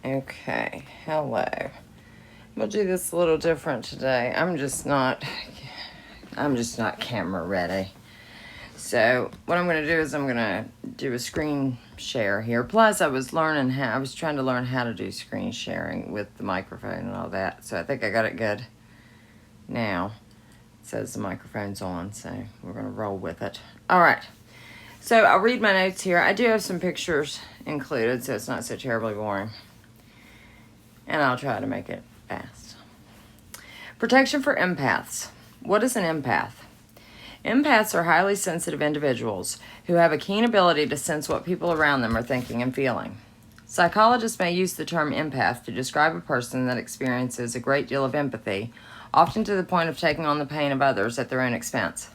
Okay, hello. We'll do this a little different today. I'm just not camera ready. So what I'm going to do is I'm going to do a screen share here. Plus I was trying to learn how to do screen sharing with the microphone and all that. So I think I got it good now. It says the microphone's on, so we're going to roll with it. All right. So I'll read my notes here. I do have some pictures included, so it's not so terribly boring. And I'll try to make it fast. Protection for empaths. What is an empath? Empaths are highly sensitive individuals who have a keen ability to sense what people around them are thinking and feeling. Psychologists may use the term empath to describe a person that experiences a great deal of empathy, often to the point of taking on the pain of others at their own expense.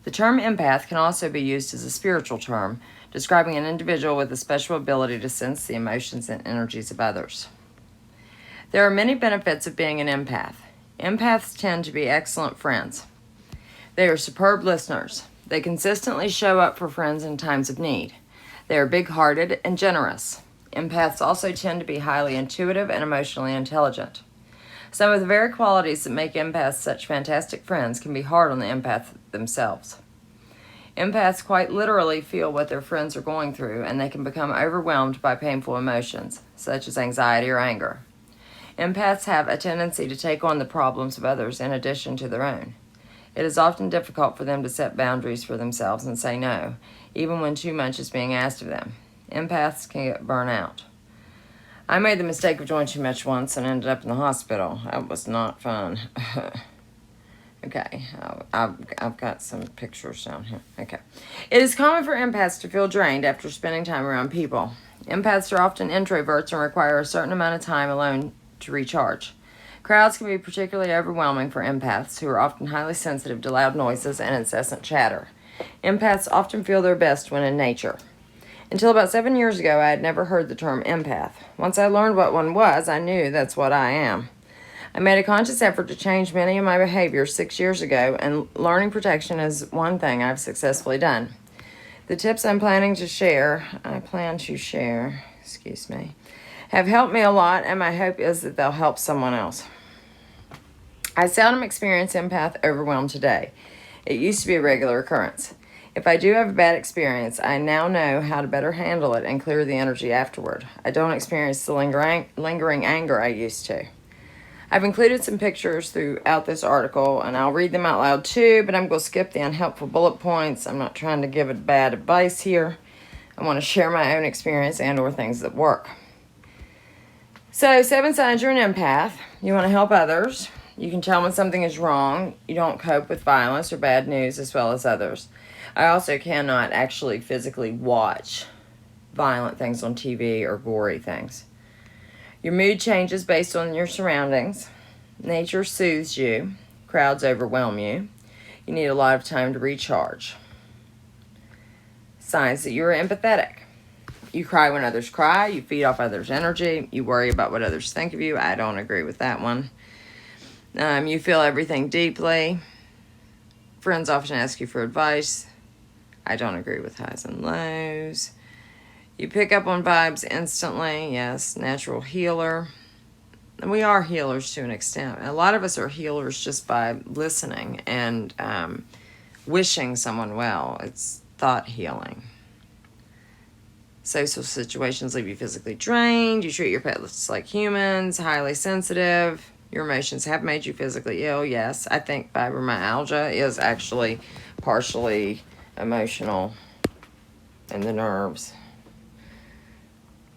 The term empath can also be used as a spiritual term, describing an individual with a special ability to sense the emotions and energies of others. There are many benefits of being an empath. Empaths tend to be excellent friends. They are superb listeners. They consistently show up for friends in times of need. They are big-hearted and generous. Empaths also tend to be highly intuitive and emotionally intelligent. Some of the very qualities that make empaths such fantastic friends can be hard on the empath themselves. Empaths quite literally feel what their friends are going through, and they can become overwhelmed by painful emotions, such as anxiety or anger. Empaths have a tendency to take on the problems of others in addition to their own. It is often difficult for them to set boundaries for themselves and say no, even when too much is being asked of them. Empaths can get burnt out. I made the mistake of doing too much once and ended up in the hospital. That was not fun. Okay, I've got some pictures down here. Okay. It is common for empaths to feel drained after spending time around people. Empaths are often introverts and require a certain amount of time alone to recharge. Crowds can be particularly overwhelming for empaths, who are often highly sensitive to loud noises and incessant chatter. Empaths often feel their best when in nature. Until about 7 years ago, I had never heard the term empath. Once I learned what one was, I knew that's what I am. I made a conscious effort to change many of my behaviors 6 years ago, and learning protection is one thing I've successfully done. The tips I plan to share, have helped me a lot, and my hope is that they'll help someone else. I seldom experience empath overwhelm today. It used to be a regular occurrence. If I do have a bad experience, I now know how to better handle it and clear the energy afterward. I don't experience the lingering anger I used to. I've included some pictures throughout this article, and I'll read them out loud too, but I'm going to skip the unhelpful bullet points. I'm not trying to give bad advice here. I want to share my own experience and or things that work. So, 7 signs you're an empath. You want to help others. You can tell when something is wrong. You don't cope with violence or bad news as well as others. I also cannot actually physically watch violent things on TV or gory things. Your mood changes based on your surroundings. Nature soothes you. Crowds overwhelm you. You need a lot of time to recharge. Signs that you're empathetic. You cry when others cry. You feed off others' energy. You worry about what others think of you. I don't agree with that one. You feel everything deeply. Friends often ask you for advice. I don't agree with highs and lows. You pick up on vibes instantly. Yes, natural healer. And we are healers to an extent. A lot of us are healers just by listening and wishing someone well. It's thought healing. Social situations leave you physically drained. You treat your pets like humans, highly sensitive. Your emotions have made you physically ill. Yes, I think fibromyalgia is actually partially emotional in the nerves.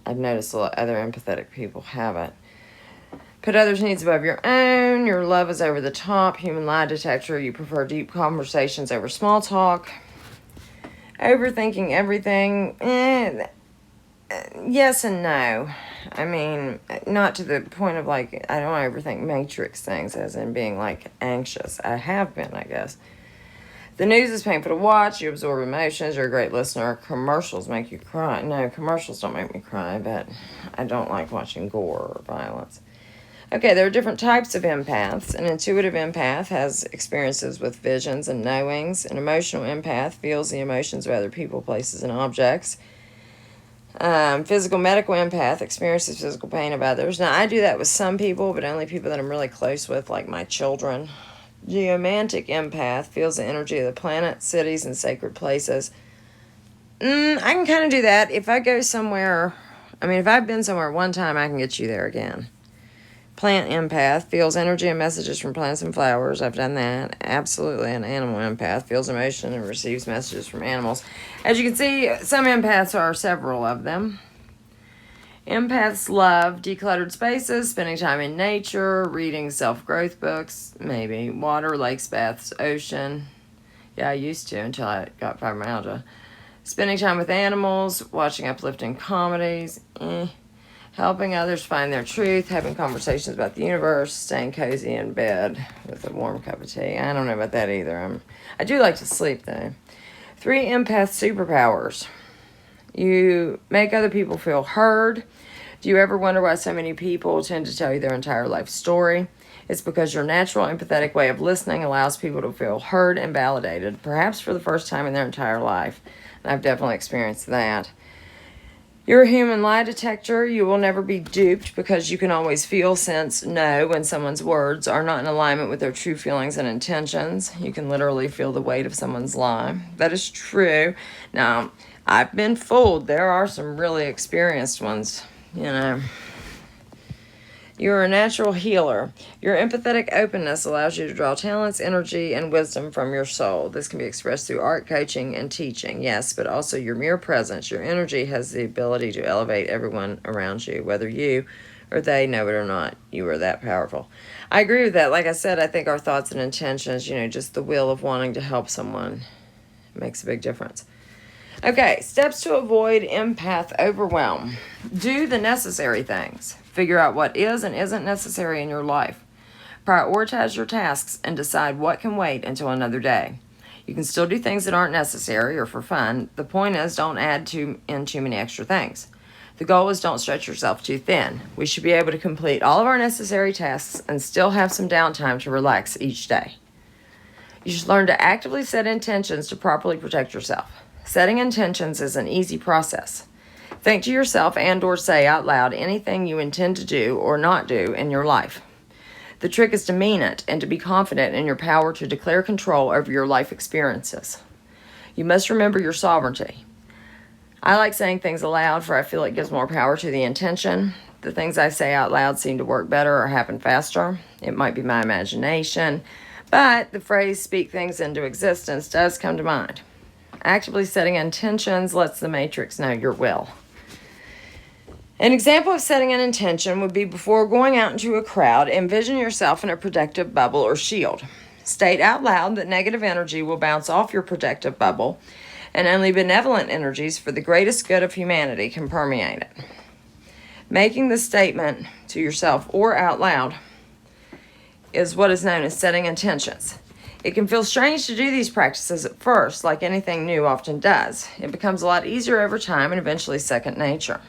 I've noticed a lot other empathetic people have it. Put others' needs above your own. Your love is over the top. Human lie detector. You prefer deep conversations over small talk. Overthinking everything. Yes and no. I mean, not to the point of I don't overthink matrix things as in being anxious. I have been, I guess. The news is painful to watch. You absorb emotions. You're a great listener. Commercials make you cry. No, commercials don't make me cry, but I don't like watching gore or violence. Okay, there are different types of empaths. An intuitive empath has experiences with visions and knowings. An emotional empath feels the emotions of other people, places, and objects. Physical medical empath experiences physical pain of others. Now, I do that with some people, but only people that I'm really close with, like my children. Geomantic empath feels the energy of the planet, cities, and sacred places. I can kind of do that. If I go somewhere, if I've been somewhere one time, I can get you there again. Plant empath feels energy and messages from plants and flowers. I've done that. Absolutely. An animal empath feels emotion and receives messages from animals. As you can see, some empaths are several of them. Empaths love decluttered spaces, spending time in nature, reading self-growth books, maybe water, lakes, baths, ocean. Yeah, I used to until I got fibromyalgia. Spending time with animals, watching uplifting comedies, helping others find their truth, having conversations about the universe, staying cozy in bed with a warm cup of tea. I don't know about that either. I do like to sleep, though. 3 empath superpowers. You make other people feel heard. Do you ever wonder why so many people tend to tell you their entire life story? It's because your natural empathetic way of listening allows people to feel heard and validated, perhaps for the first time in their entire life. And I've definitely experienced that. You're a human lie detector. You will never be duped because you can always feel, sense, know when someone's words are not in alignment with their true feelings and intentions. You can literally feel the weight of someone's lie. That is true. Now, I've been fooled. There are some really experienced ones, You're a natural healer. Your empathetic openness allows you to draw talents, energy, and wisdom from your soul. This can be expressed through art, coaching, and teaching, yes, but also your mere presence. Your energy has the ability to elevate everyone around you, whether you or they know it or not. You are that powerful. I agree with that. Like I said, I think our thoughts and intentions, just the will of wanting to help someone makes a big difference. Okay, steps to avoid empath overwhelm. Do the necessary things. Figure out what is and isn't necessary in your life. Prioritize your tasks and decide what can wait until another day. You can still do things that aren't necessary or for fun. The point is, don't add in too many extra things. The goal is don't stretch yourself too thin. We should be able to complete all of our necessary tasks and still have some downtime to relax each day. You should learn to actively set intentions to properly protect yourself. Setting intentions is an easy process. Think to yourself and or say out loud anything you intend to do or not do in your life. The trick is to mean it and to be confident in your power to declare control over your life experiences. You must remember your sovereignty. I like saying things aloud, for I feel it gives more power to the intention. The things I say out loud seem to work better or happen faster. It might be my imagination, but the phrase "speak things into existence" does come to mind. Actively setting intentions lets the matrix know your will. An example of setting an intention would be before going out into a crowd, envision yourself in a protective bubble or shield. State out loud that negative energy will bounce off your protective bubble, and only benevolent energies for the greatest good of humanity can permeate it. Making the statement to yourself or out loud is what is known as setting intentions. It can feel strange to do these practices at first, like anything new often does. It becomes a lot easier over time and eventually second nature.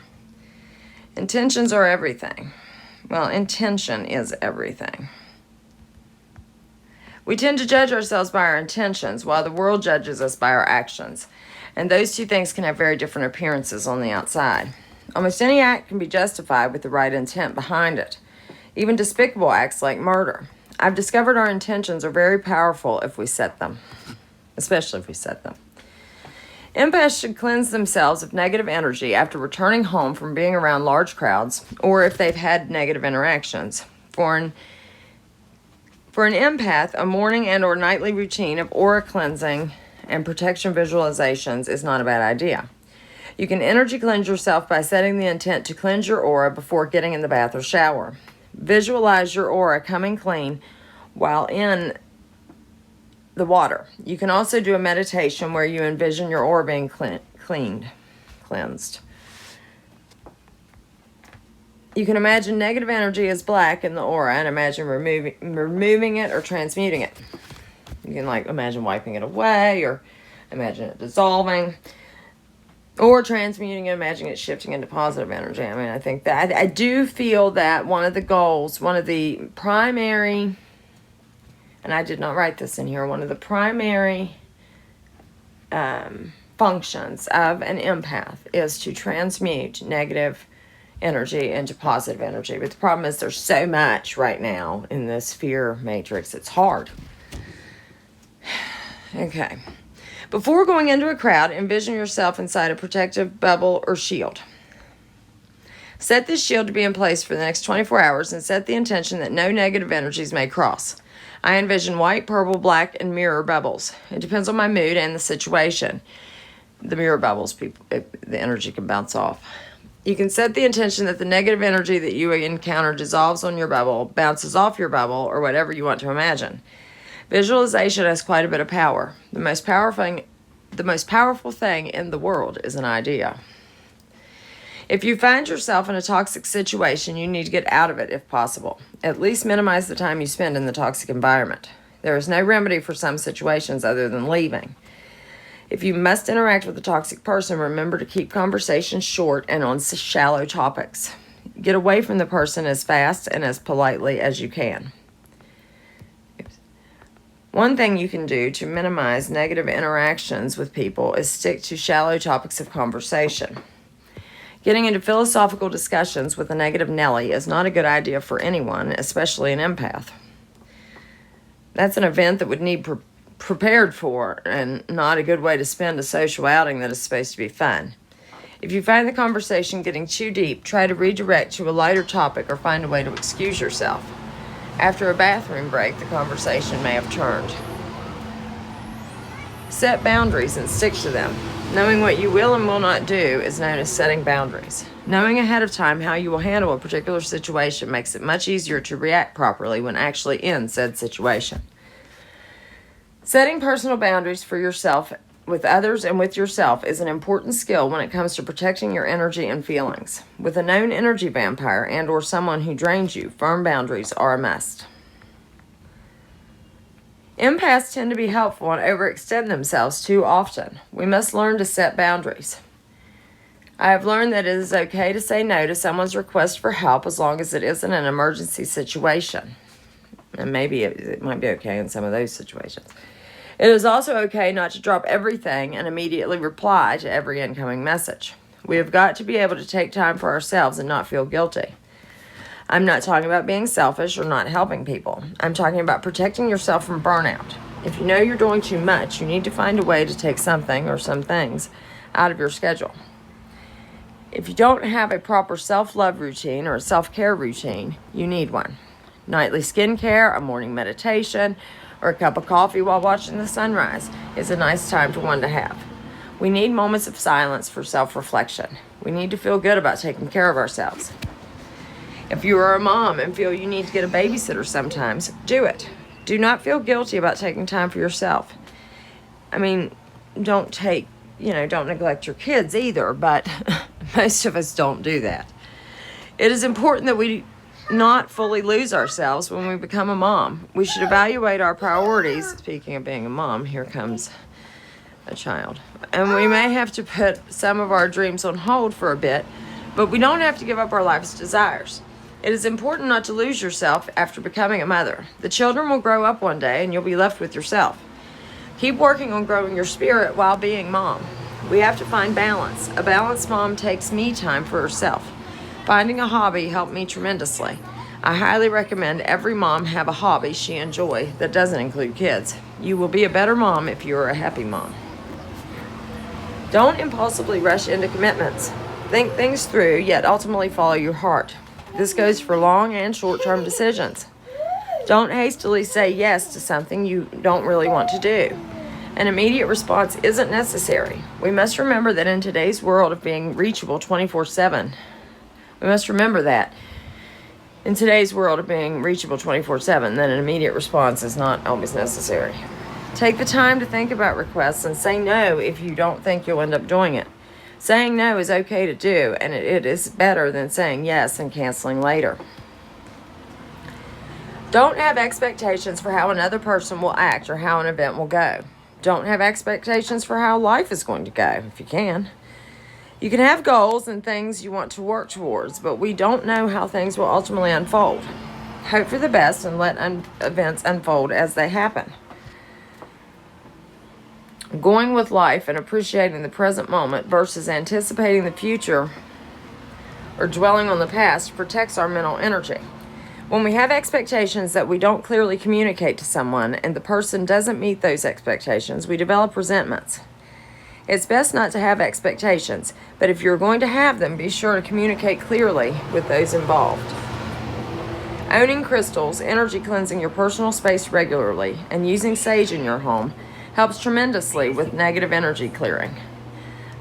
Intentions are everything. Well, intention is everything. We tend to judge ourselves by our intentions, while the world judges us by our actions. And those two things can have very different appearances on the outside. Almost any act can be justified with the right intent behind it. Even despicable acts like murder. I've discovered our intentions are very powerful if we set them. Especially if we set them. Empaths should cleanse themselves of negative energy after returning home from being around large crowds, or if they've had negative interactions. For an empath, a morning and or nightly routine of aura cleansing and protection visualizations is not a bad idea. You can energy cleanse yourself by setting the intent to cleanse your aura before getting in the bath or shower. Visualize your aura coming clean while in the water. You can also do a meditation where you envision your aura being cleansed. You can imagine negative energy as black in the aura and imagine removing it or transmuting it. You can imagine wiping it away or imagine it dissolving or transmuting it, imagine it shifting into positive energy. I think that I do feel that one of the primary, and I did not write this in here, one of the primary functions of an empath is to transmute negative energy into positive energy. But the problem is there's so much right now in this fear matrix, it's hard. Okay. Before going into a crowd, envision yourself inside a protective bubble or shield. Set this shield to be in place for the next 24 hours and set the intention that no negative energies may cross. I envision white, purple, black, and mirror bubbles. It depends on my mood and the situation. The mirror bubbles, the energy can bounce off. You can set the intention that the negative energy that you encounter dissolves on your bubble, bounces off your bubble, or whatever you want to imagine. Visualization has quite a bit of power. The most powerful thing in the world is an idea. If you find yourself in a toxic situation, you need to get out of it if possible. At least minimize the time you spend in the toxic environment. There is no remedy for some situations other than leaving. If you must interact with a toxic person, remember to keep conversations short and on shallow topics. Get away from the person as fast and as politely as you can. One thing you can do to minimize negative interactions with people is stick to shallow topics of conversation. Getting into philosophical discussions with a negative Nelly is not a good idea for anyone, especially an empath. That's an event that would need prepared for and not a good way to spend a social outing that is supposed to be fun. If you find the conversation getting too deep, try to redirect to a lighter topic or find a way to excuse yourself. After a bathroom break, the conversation may have turned. Set boundaries and stick to them. Knowing what you will and will not do is known as setting boundaries. Knowing ahead of time how you will handle a particular situation makes it much easier to react properly when actually in said situation. Setting personal boundaries for yourself, with others, and with yourself is an important skill when it comes to protecting your energy and feelings. With a known energy vampire and or someone who drains you, firm boundaries are a must. Empaths tend to be helpful and overextend themselves too often. We must learn to set boundaries. I have learned that it is okay to say no to someone's request for help as long as it isn't an emergency situation. And maybe it might be okay in some of those situations. It is also okay not to drop everything and immediately reply to every incoming message. We have got to be able to take time for ourselves and not feel guilty. I'm not talking about being selfish or not helping people. I'm talking about protecting yourself from burnout. If you know you're doing too much, you need to find a way to take something or some things out of your schedule. If you don't have a proper self-love routine or a self-care routine, you need one. Nightly skincare, a morning meditation, or a cup of coffee while watching the sunrise is a nice time for one to have. We need moments of silence for self-reflection. We need to feel good about taking care of ourselves. If you are a mom and feel you need to get a babysitter sometimes, do it. Do not feel guilty about taking time for yourself. I mean, don't neglect your kids either, but most of us don't do that. It is important that we not fully lose ourselves when we become a mom. We should evaluate our priorities. Speaking of being a mom, here comes a child. And we may have to put some of our dreams on hold for a bit, but we don't have to give up our life's desires. It is important not to lose yourself after becoming a mother. The children will grow up one day and you'll be left with yourself. Keep working on growing your spirit while being mom. We have to find balance. A balanced mom takes me time for herself. Finding a hobby helped me tremendously. I highly recommend every mom have a hobby she enjoys that doesn't include kids. You will be a better mom if you are a happy mom. Don't impulsively rush into commitments. Think things through, yet ultimately follow your heart. This goes for long and short-term decisions. Don't hastily say yes to something you don't really want to do. An immediate response isn't necessary. We must remember that in today's world of being reachable 24/7, that an immediate response is not always necessary. Take the time to think about requests and say no if you don't think you'll end up doing it. Saying no is okay to do, and it is better than saying yes and canceling later. Don't have expectations for how another person will act or how an event will go. Don't have expectations for how life is going to go, if you can. You can have goals and things you want to work towards, but we don't know how things will ultimately unfold. Hope for the best and let events unfold as they happen. going with life and appreciating the present moment versus anticipating the future or dwelling on the past protects our mental energy. When we have expectations that we don't clearly communicate to someone and the person doesn't meet those expectations, we develop resentments. It's best not to have expectations, but if you're going to have them, be sure to communicate clearly with those involved. Owning crystals, energy cleansing your personal space regularly, and using sage in your home helps tremendously with negative energy clearing.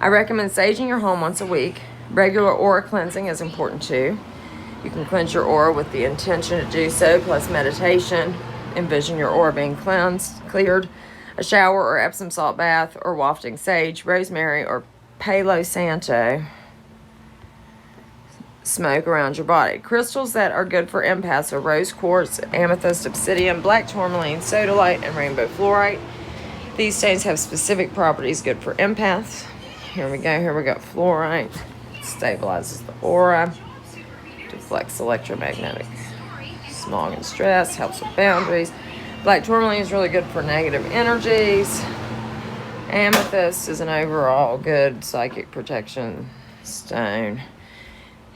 I recommend saging your home once a week. Regular aura cleansing is important too. You can cleanse your aura with the intention to do so, plus meditation. Envision your aura being cleared, a shower or Epsom salt bath, or wafting sage, rosemary, or Palo Santo smoke around your body. Crystals that are good for empaths are rose quartz, amethyst, obsidian, black tourmaline, sodalite, and rainbow fluorite. These stones have specific properties good for empaths. Here we go. Here we got fluorite. Stabilizes the aura. Deflects electromagnetic smog and stress. Helps with boundaries. Black tourmaline is really good for negative energies. Amethyst is an overall good psychic protection stone.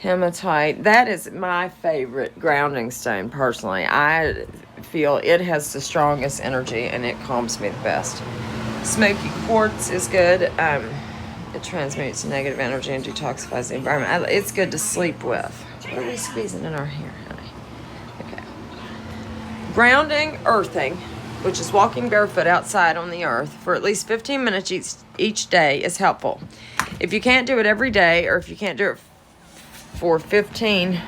Hematite, that is my favorite grounding stone personally. I feel it has the strongest energy and it calms me the best. Smoky quartz is good. It transmutes negative energy and detoxifies the environment. It's good to sleep with. What are we squeezing in our hair, honey? Okay. Grounding, earthing, which is walking barefoot outside on the earth for at least 15 minutes each day is helpful. If you can't do it every day, or if you can't do it for 15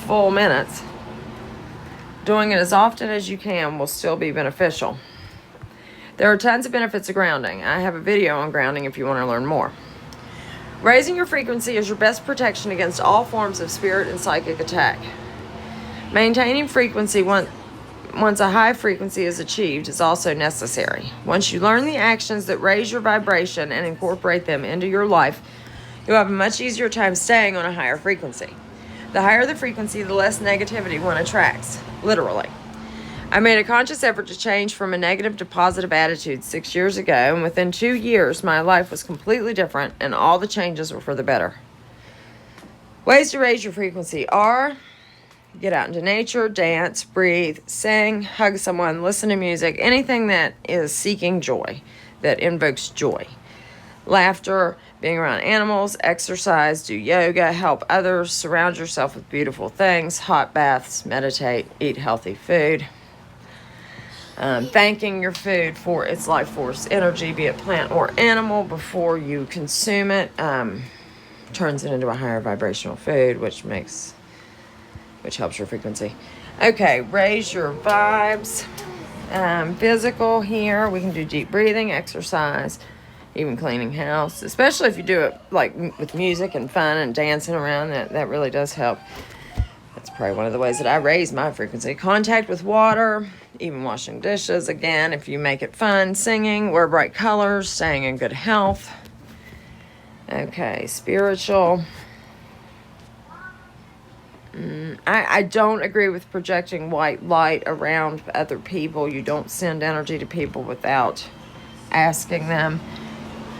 full minutes, doing it as often as you can will still be beneficial. There are tons of benefits of grounding. I have a video on grounding if you want to learn more. Raising your frequency is your best protection against all forms of spirit and psychic attack. Maintaining frequency once a high frequency is achieved is also necessary. Once you learn the actions that raise your vibration and incorporate them into your life, you'll have a much easier time staying on a higher frequency. The higher the frequency, the less negativity one attracts, literally. I made a conscious effort to change from a negative to positive attitude 6 years ago, and within 2 years, my life was completely different, and all the changes were for the better. Ways to raise your frequency are: get out into nature, dance, breathe, sing, hug someone, listen to music, anything that is seeking joy, that invokes joy. Laughter, being around animals, exercise, do yoga, help others, surround yourself with beautiful things, hot baths, meditate, eat healthy food. Thanking your food for its life force energy, be it plant or animal, before you consume it, turns it into a higher vibrational food, which helps your frequency. Okay, raise your vibes. Physical here, we can do deep breathing, exercise, even cleaning house, especially if you do it like with music and fun and dancing around. That really does help. That's probably one of the ways that I raise my frequency. Contact with water, even washing dishes. Again, if you make it fun, singing, wear bright colors, staying in good health. Okay, spiritual. I don't agree with projecting white light around other people. You don't send energy to people without asking them.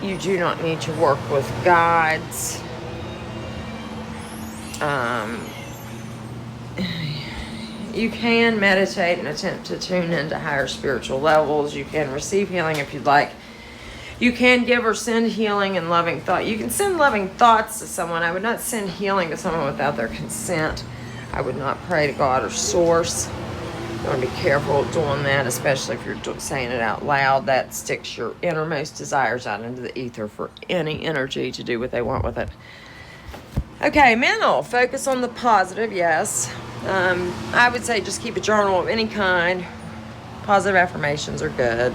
You do not need to work with guides. You can meditate and attempt to tune into higher spiritual levels. You can receive healing if you'd like. You can give or send healing and loving thought. You can send loving thoughts to someone. I would not send healing to someone without their consent. I would not pray to God or source. You want to be careful doing that, especially if you're saying it out loud. That sticks your innermost desires out into the ether for any energy to do what they want with it. Okay, mental. Focus on the positive, yes. I would say just keep a journal of any kind. Positive affirmations are good.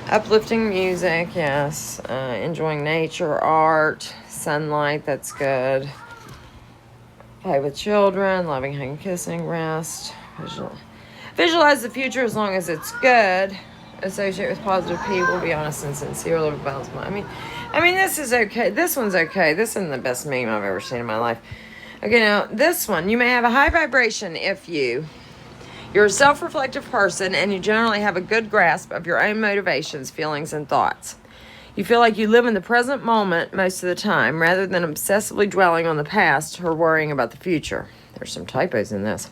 Uplifting music, yes. Enjoying nature, art, sunlight, that's good. Play with children, loving, hugging, kissing, rest. Visualize the future as long as it's good. Associate with positive people. Be honest and sincere. Live a balanced mind. I mean, this is okay. This one's okay. This isn't the best meme I've ever seen in my life. Okay, now, this one. You may have a high vibration if you You're a self-reflective person, and you generally have a good grasp of your own motivations, feelings, and thoughts. You feel like you live in the present moment most of the time, rather than obsessively dwelling on the past or worrying about the future. There's some typos in this.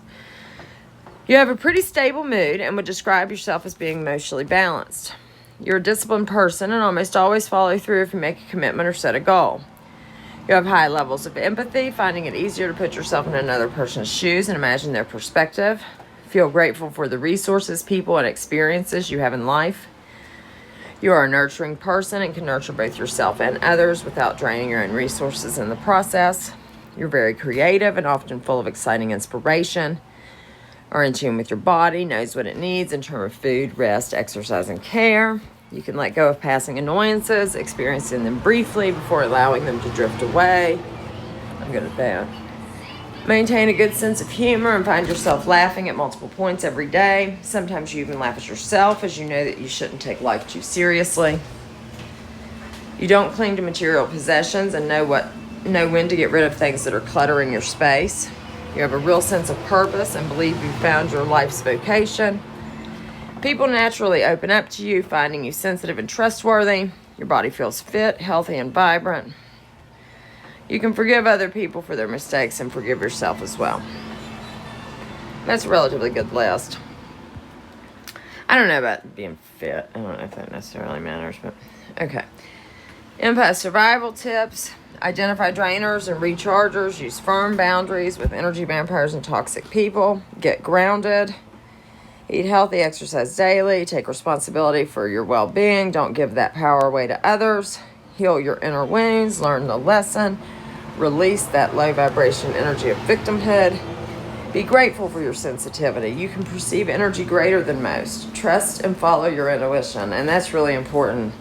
You have a pretty stable mood and would describe yourself as being emotionally balanced. You're a disciplined person and almost always follow through if you make a commitment or set a goal. You have high levels of empathy, finding it easier to put yourself in another person's shoes and imagine their perspective. Feel grateful for the resources, people, and experiences you have in life. You are a nurturing person and can nurture both yourself and others without draining your own resources in the process. You're very creative and often full of exciting inspiration. Are in tune with your body, knows what it needs in terms of food, rest, exercise, and care. You can let go of passing annoyances, experiencing them briefly before allowing them to drift away. I'm good at that. Maintain a good sense of humor and find yourself laughing at multiple points every day. Sometimes you even laugh at yourself, as you know that you shouldn't take life too seriously. You don't cling to material possessions and know when to get rid of things that are cluttering your space. You have a real sense of purpose and believe you've found your life's vocation. People naturally open up to you, finding you sensitive and trustworthy. Your body feels fit, healthy, and vibrant. You can forgive other people for their mistakes and forgive yourself as well. That's a relatively good list. I don't know about being fit. I don't know if that necessarily matters, but okay. Empath survival tips. Identify drainers and rechargers. Use firm boundaries with energy vampires and toxic people. Get grounded. Eat healthy, exercise daily. Take responsibility for your well-being. Don't give that power away to others. Heal your inner wounds. Learn the lesson. Release that low vibration energy of victimhood. Be grateful for your sensitivity. You can perceive energy greater than most. Trust and follow your intuition, and that's really important.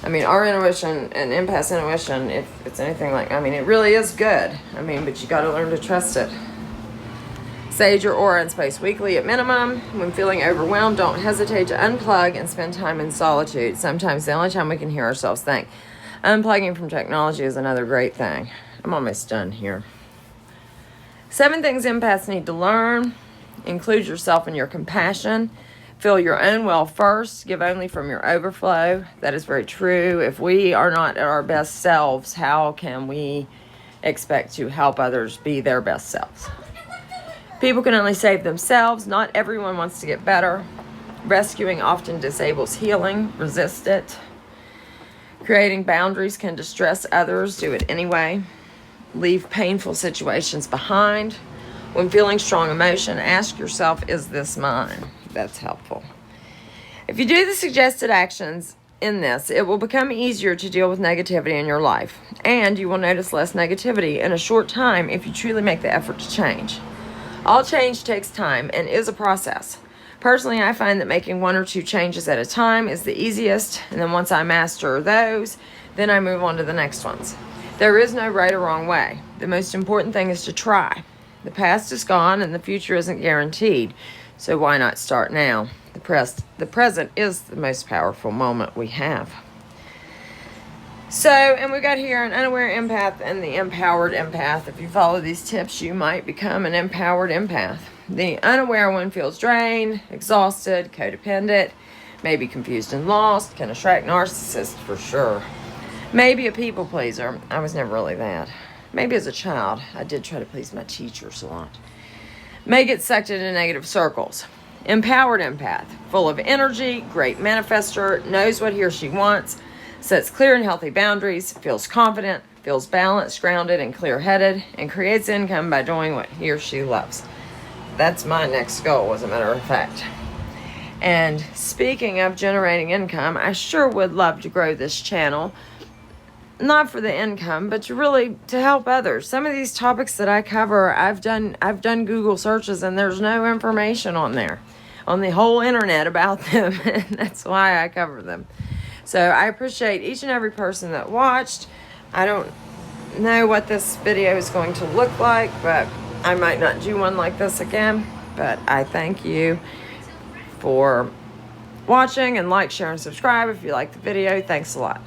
I mean, our intuition and empath's intuition, if it's anything like, it really is good. But you got to learn to trust it. Sage your aura and space weekly at minimum. When feeling overwhelmed, don't hesitate to unplug and spend time in solitude. Sometimes the only time we can hear ourselves think. Unplugging from technology is another great thing. I'm almost done here. 7 things empaths need to learn. Include yourself in your compassion. Fill your own well first. Give only from your overflow. That is very true. If we are not at our best selves, how can we expect to help others be their best selves? People can only save themselves. Not everyone wants to get better. Rescuing often disables healing. Resist it. Creating boundaries can distress others. Do it anyway. Leave painful situations behind. When feeling strong emotion, ask yourself, is this mine? That's helpful. If you do the suggested actions in this, it will become easier to deal with negativity in your life, and you will notice less negativity in a short time if you truly make the effort to change. All change takes time and is a process. Personally, I find that making 1 or 2 changes at a time is the easiest, and then once I master those, then I move on to the next ones. There is no right or wrong way. The most important thing is to try. The past is gone and the future isn't guaranteed, so why not start now? The present is the most powerful moment we have. So, and we got here an unaware empath and the empowered empath. If you follow these tips, you might become an empowered empath. The unaware one feels drained, exhausted, codependent, maybe confused and lost, can attract narcissists for sure. Maybe a people pleaser. I was never really that. Maybe as a child, I did try to please my teachers a lot. May get sucked into negative circles. Empowered empath, full of energy, great manifester, knows what he or she wants, sets clear and healthy boundaries, feels confident, feels balanced, grounded, and clear-headed, and creates income by doing what he or she loves. That's my next goal, as a matter of fact. And speaking of generating income, I sure would love to grow this channel. Not for the income, but to help others. Some of these topics that I cover, I've done Google searches and there's no information on there, on the whole internet about them, and that's why I cover them. So I appreciate each and every person that watched. I don't know what this video is going to look like, but I might not do one like this again. But I thank you for watching, and like, share, and subscribe if you like the video. Thanks a lot.